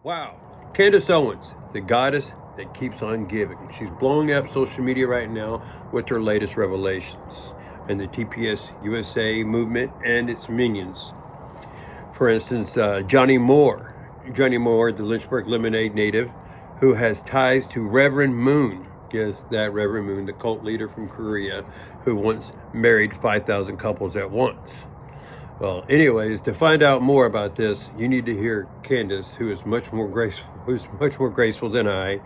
Wow. Candace Owens, the goddess that keeps on giving. She's blowing up social media right now with her latest revelations and the TPUSA movement and its minions. For instance, Johnnie Moore, the Lynchburg Lemonade native, who has ties to Reverend Moon. Yes, that Reverend Moon, the cult leader from Korea, who once married 5,000 couples at once. Well, anyways, to find out more about this, you need to hear Candace, who's much more graceful than I,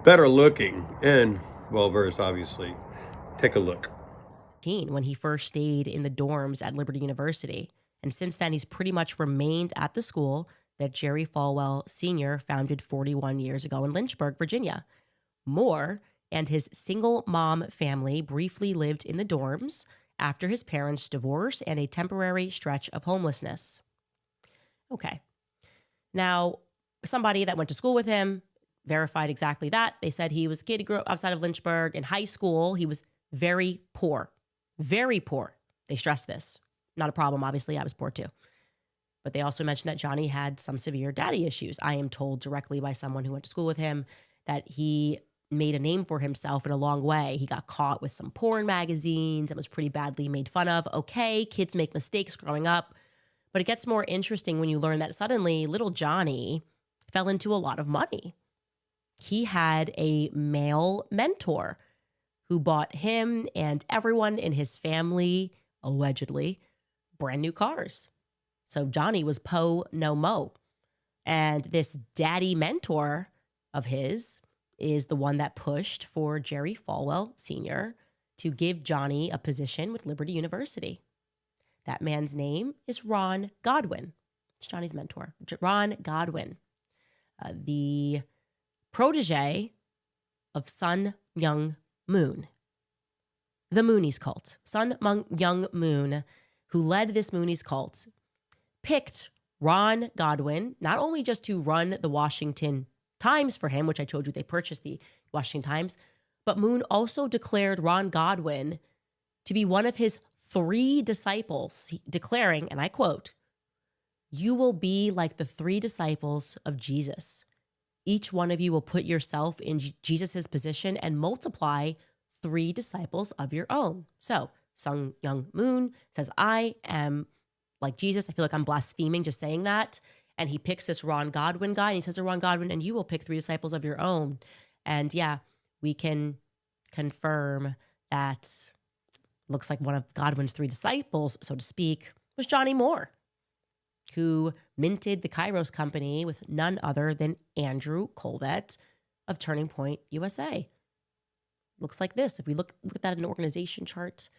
better looking, and well versed, obviously. Take a look. When he first stayed in the dorms at Liberty University. And since then, he's pretty much remained at the school that Jerry Falwell Sr. founded 41 years ago in Lynchburg, Virginia. Moore and his single mom family briefly lived in the dorms after his parents' divorce and a temporary stretch of homelessness. Okay. Now, somebody that went to school with him verified exactly that. They said he was a kid who grew up outside of Lynchburg. In high school, he was very poor. Very poor. They stressed this. Not a problem, obviously. I was poor too. But they also mentioned that Johnny had some severe daddy issues. I am told directly by someone who went to school with him that he made a name for himself in a long way. He got caught with some porn magazines and was pretty badly made fun of. Okay, kids make mistakes growing up. But it gets more interesting when you learn that suddenly little Johnny fell into a lot of money. He had a male mentor who bought him and everyone in his family, allegedly, brand new cars. So Johnny was po no mo. And this daddy mentor of his is the one that pushed for Jerry Falwell Sr. to give Johnny a position with Liberty University. That man's name is Ron Godwin. It's Johnny's mentor, Ron Godwin, the protege of Sun Myung Moon, the Moonies cult. Sun Myung Moon, who led this Moonies cult, picked Ron Godwin not only just to run the Washington Times for him, which I told you they purchased the Washington Times, but Moon also declared Ron Godwin to be one of his 3 disciples, declaring, and I quote, "You will be like the 3 disciples of Jesus. Each one of you will put yourself in Jesus's position and multiply 3 disciples of your own." So Sun Myung Moon says, I am like Jesus. I feel like I'm blaspheming just saying that. And he picks this Ron Godwin guy and he says to Ron Godwin, and you will pick 3 disciples of your own. And yeah, we can confirm that looks like one of Godwin's 3 disciples, so to speak, was Johnnie Moore, who minted the Kairos company with none other than Andrew Colbert of Turning Point USA. Looks like this. If we look at that in an organization chart,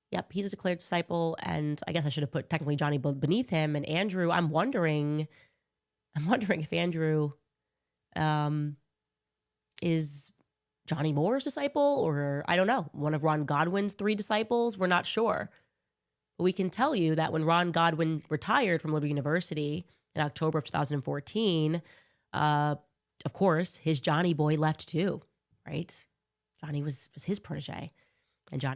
yep, he's a declared disciple, and I guess I should have put technically Johnny beneath him. And Andrew, I'm wondering if Andrew is Johnnie Moore's disciple, or I don't know, one of Ron Godwin's 3 disciples. We're not sure. But we can tell you that when Ron Godwin retired from Liberty University in October of 2014, of course, his Johnny boy left too, right? Johnny was his protege. And Johnny